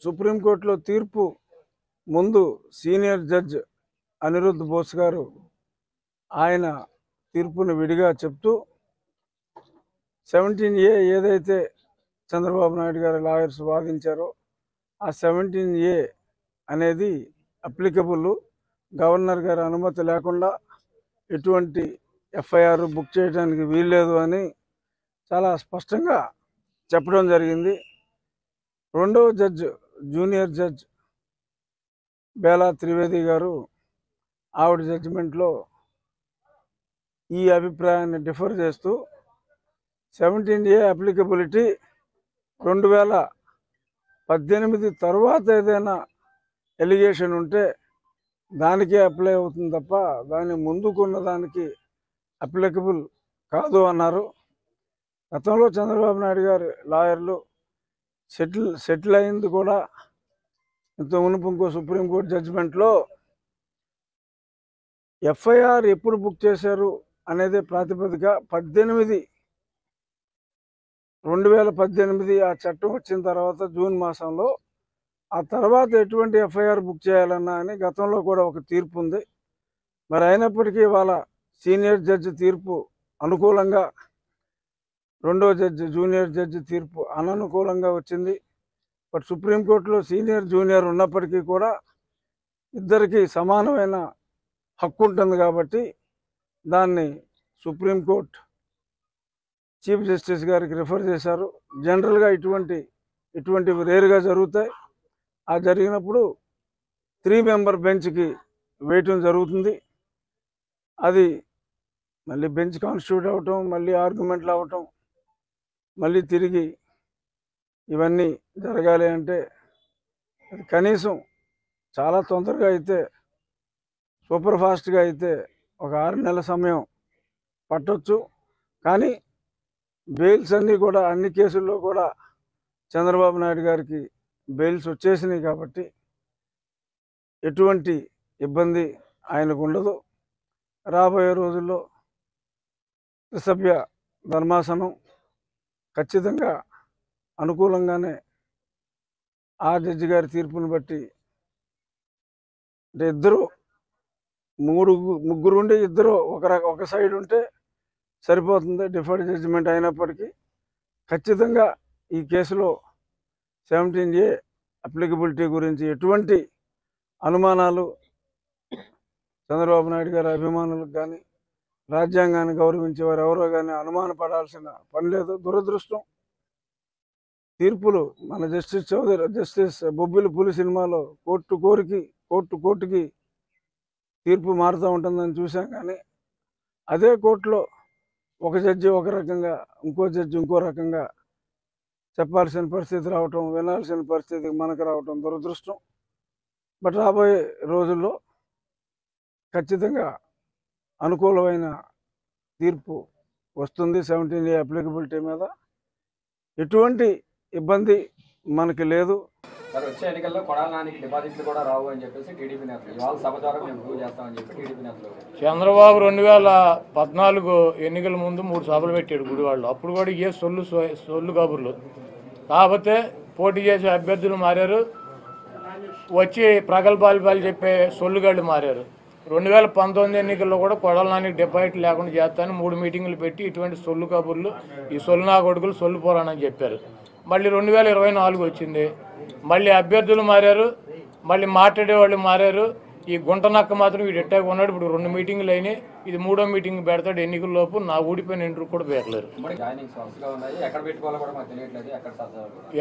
సుప్రీంకోర్టులో తీర్పు ముందు సీనియర్ జడ్జ్ అనిరుద్ధ్ బోస్ గారు ఆయన తీర్పును విడిగా చెప్తూ 17A ఏదైతే చంద్రబాబు నాయుడు గారి లాయర్స్ వాదించారో ఆ 17A అనేది అప్లికబుల్, గవర్నర్ గారి అనుమతి లేకుండా ఎటువంటి ఎఫ్ఐఆర్ బుక్ చేయడానికి వీల్లేదు అని చాలా స్పష్టంగా చెప్పడం జరిగింది. రెండవ judge junior judge Bela Trivedi గారు ఆవిడ జడ్జిమెంట్లో ఈ అభిప్రాయాన్ని డిఫర్ చేస్తూ 17A అప్లికబిలిటీ 2018 తర్వాత ఏదైనా ఎలిగేషన్ ఉంటే దానికే అప్లై అవుతుంది తప్ప దాని ముందుకున్న దానికి అప్లికబుల్ కాదు అన్నారు. గతంలో చంద్రబాబు నాయుడు గారి లాయర్లు సెటిల్ అయింది కూడా ఇంత మునుపు ఇంకో సుప్రీంకోర్టు జడ్జిమెంట్లో ఎఫ్ఐఆర్ ఎప్పుడు బుక్ చేశారు అనేది ప్రాతిపదిక 2018 ఆ చట్టం వచ్చిన తర్వాత జూన్ మాసంలో ఆ తర్వాత ఎటువంటి ఎఫ్ఐఆర్ బుక్ చేయాలన్నా అని గతంలో కూడా ఒక తీర్పు ఉంది. మరి అయినప్పటికీ వాళ్ళ సీనియర్ జడ్జి తీర్పు అనుకూలంగా, రెండో జడ్జి జూనియర్ జడ్జి తీర్పు అననుకూలంగా వచ్చింది. బట్ సుప్రీంకోర్టులో సీనియర్ జూనియర్ ఉన్నప్పటికీ కూడా ఇద్దరికి సమానమైన హక్కు ఉంటుంది కాబట్టి దాన్ని సుప్రీంకోర్టు చీఫ్ జస్టిస్ గారికి రిఫర్ చేశారు. జనరల్గా ఇటువంటివి రేరుగా జరుగుతాయి. ఆ జరిగినప్పుడు 3 మెంబర్ బెంచ్కి వేయటం జరుగుతుంది. అది మళ్ళీ బెంచ్ కాన్స్టిట్యూట్ అవ్వటం, మళ్ళీ ఆర్గ్యుమెంట్లు అవ్వటం, మళ్ళీ తిరిగి ఇవన్నీ జరగాలి అంటే అది కనీసం చాలా తొందరగా అయితే, సూపర్ ఫాస్ట్గా అయితే ఒక 6 నెలల సమయం పట్టొచ్చు. కానీ బెయిల్స్ అన్నీ కూడా అన్ని కేసుల్లో కూడా చంద్రబాబు నాయుడు గారికి బెయిల్స్ వచ్చేసినాయి కాబట్టి ఎటువంటి ఇబ్బంది ఆయనకు ఉండదు. రాబోయే రోజుల్లో త్రిసభ్య ధర్మాసనం ఖచ్చితంగా అనుకూలంగానే ఆ జడ్జి గారి తీర్పును బట్టి, అంటే ముగ్గురు ఉండి ఇద్దరు ఒక సైడ్ ఉంటే సరిపోతుంది. డిఫర్డ్ జడ్జిమెంట్ అయినప్పటికీ ఖచ్చితంగా ఈ కేసులో 17A అప్లికబిలిటీ గురించి ఎటువంటి అనుమానాలు చంద్రబాబు నాయుడు గారి అభిమానులకు కానీ, రాజ్యాంగాన్ని గౌరవించే వారు ఎవరో కానీ అనుమానపడాల్సిన పని లేదు. దురదృష్టం తీర్పులు మన జస్టిస్ బొబ్బిలి పులి సినిమాలో కోర్టుకి తీర్పు మారుతూ ఉంటుందని చూసాం. కానీ అదే కోర్టులో ఒక జడ్జి ఒక రకంగా, ఇంకో జడ్జి ఇంకో రకంగా చెప్పాల్సిన పరిస్థితి రావటం, వినాల్సిన పరిస్థితి మనకు రావటం దురదృష్టం. బట్ రాబోయే రోజుల్లో ఖచ్చితంగా అనుకూలమైన తీర్పు వస్తుంది 17A అప్లికబిలిటీ మీద. ఎటువంటి ఇబ్బంది మనకి లేదు. సార్, వచ్చే ఎన్నికల్లో కొడాల నానికి డిపాజిట్లు కూడా రావు అని చెప్పేసి టీడీపీ నేతలు ఇవాళ సభ ద్వారా మేము ప్రూవ్ చేస్తామని చెప్పి టీడీపీ నేతలు. చంద్రబాబు 2014 ఎన్నికల ముందు 3 సభలు పెట్టాడు గుడివాడలో. అప్పుడు కూడా ఏ సొల్లు కబుర్లు. కాకపోతే పోటీ చేసే అభ్యర్థులు మారారు, వచ్చి ప్రగల్భాలు చెప్పే సొల్లుగాళ్ళు మారారు. 2019 ఎన్నికల్లో కూడా కొడాల నానికి డిపాజిట్ లేకుండా చేస్తానని 3 మీటింగులు పెట్టి ఇటువంటి సొల్లు కబుర్లు, ఈ సొల్లు నా కొడుకులు సొల్లు పోరానని చెప్పారు. మళ్ళీ 2024 వచ్చింది, మళ్ళీ అభ్యర్థులు మారారు, మళ్ళీ మాట్లాడేవాళ్ళు మారారు. ఈ గుంటనక్క మాత్రం వీడు ఎట్టాగా ఉన్నాడు. ఇప్పుడు 2 మీటింగులు అయినాయి, ఇది 3వ మీటింగ్ పెడతాడు. ఎన్నికల్లోపు నా ఊడిపోయిన ఇంటర్ కూడా పెట్టలేరు.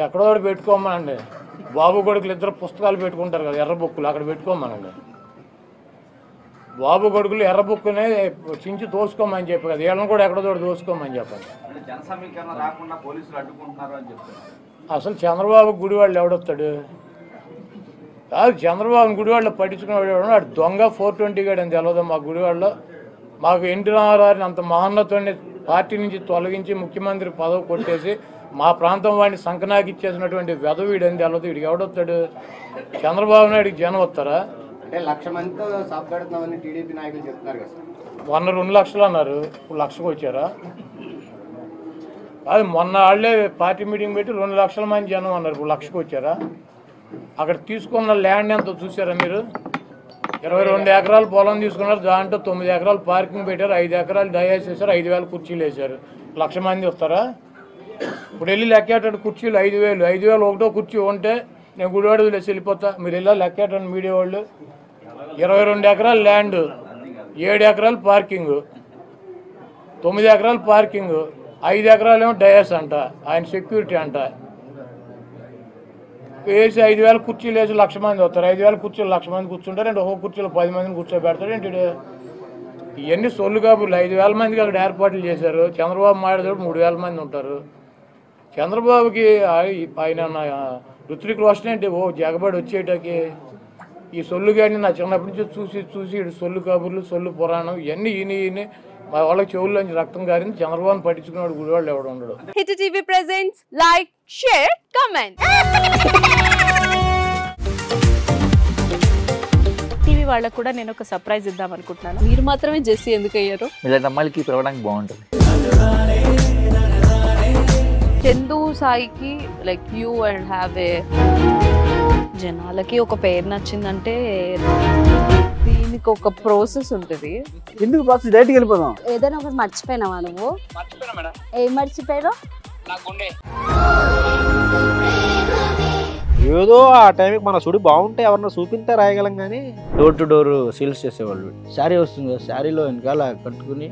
ఎక్కడో పెట్టుకోమనండి. బాబు కొడుకులు ఇద్దరు పుస్తకాలు పెట్టుకుంటారు కదా, ఎర్ర బుక్కులు, అక్కడ పెట్టుకోమనండి. బాబు కొడుకులు ఎర్ర బుక్కునే చించి తోసుకోమని చెప్పి కదా, వీళ్ళని కూడా ఎక్కడో దోసుకోమని చెప్పండి. అసలు చంద్రబాబు గుడివాళ్ళు ఎవడొస్తాడు? కాదు, చంద్రబాబు గుడివాళ్ళు పట్టించుకునేవాడు వాడు దొంగ 420 గాడు అని తెలవదు. మా గుడివాళ్ళలో మాకు ఎన్టీ రామారావుని అంత మహోన్నతుడిని పార్టీ నుంచి తొలగించి ముఖ్యమంత్రి పదవి కొట్టేసి మా ప్రాంతం వాడిని సంకనాకి ఇచ్చేసినటువంటి వెధవీడు అని తెలవదు. వీడికి ఎవడొస్తాడు? చంద్రబాబు నాయుడికి జనం వస్తారా? అంటే 1,00,000 మందితో సభ పెడుతున్నామని టీడీపీ నాయకులు చెప్తున్నారు కదా సార్. 2 లక్షలు అన్నారు, ఇప్పుడు 1,00,000కు వచ్చారా? కాదు, మొన్న వాళ్ళే పార్టీ మీటింగ్ పెట్టి 2 లక్షల మంది జనం అన్నారు, ఇప్పుడు 1,00,000కు వచ్చారా? అక్కడ తీసుకున్న ల్యాండ్ ఎంతో చూసారా మీరు? 22 ఎకరాలు పొలం తీసుకున్నారు, దాంట్లో 9 ఎకరాలు పార్కింగ్ పెట్టారు, 5 ఎకరాలు డయాస్ చేశారు, 5,000 కుర్చీలు వేశారు. 1,00,000 మంది వస్తారా? ఇప్పుడు వెళ్ళి లెక్కేటాడు కుర్చీలు 5,000. 5,000 ఒకటో కుర్చీ ఉంటే నేను గుడివాడ వదిలేసి వెళ్ళిపోతా. మీరు వెళ్ళా లెక్కేటండి మీడియా వాళ్ళు. 22 ఎకరాలు ల్యాండ్, 7 ఎకరాలు పార్కింగ్, 9 ఎకరాలు పార్కింగ్, 5 ఎకరాలు ఏమో డయాస్ అంట, ఆయన సెక్యూరిటీ అంట. వేసి 5,000 కుర్చీలు వేసి 1,00,000 మంది వస్తారు. 5,000 కుర్చీలు 1,00,000 మంది కూర్చుంటారు. అంటే ఒక్కొక్క కుర్చీలో 10 మందిని కూర్చోబెడతాడు ఏంటి? ఇవన్నీ సొల్లు కాబుర్లు. 5,000 మందికి అక్కడ ఏర్పాట్లు చేశారు. చంద్రబాబు మాట్లాడేటప్పుడు 3,000 మంది ఉంటారు. చంద్రబాబుకి ఆయన ఋత్విక్ రోషన్ ఏంటి ఓ జగబడి వచ్చేటకి ఈ సొల్లు కానీ నా చిన్నప్పటి నుంచి చూసి ఇటు సొల్లు కబుర్లు, సొల్లు పురాణం ఇవన్నీ ఈయన మా వాళ్ళకి చెవుల్లోంచి రక్తం కారింది. చంద్రబాబుని పట్టించుకున్నాడు గుడివాళ్ళు ఎవడు ఉండడు. Hit TV presents like, share, comment. TV వాళ్ళకు కూడా నేను ఒక సర్ప్రైజ్ ఇద్దాం అనుకుంటున్నాను. మీరు మాత్రమే జెస్సీ ఎందుకు అయ్యారు? ఇలాంటి అమ్మాయిలకి పిలవడానికి బాగుంటుంది. చందు సాయికి like you and have a జనాలకి ఒక పేరు నచ్చిందంటే దీనికి ఒక ప్రాసెస్ ఉంటుంది. ఎందుకు ప్రాసెస్? డైరెక్ట్గా వెళ్ళిపోదాం. ఏదైనా ఒకటి మర్చిపోయినావా నువ్వు? ఏం మర్చిపోయావు? ఏదో ఆ టైంకి మన సుడి బాగుంటే ఎవరన్నా చూపిస్తే రాయగలం కానీ డోర్ టు డోర్ సేల్స్ చేసేవాళ్ళు. శారీ వస్తుంది కదా, శారీలో వెనకాల కట్టుకుని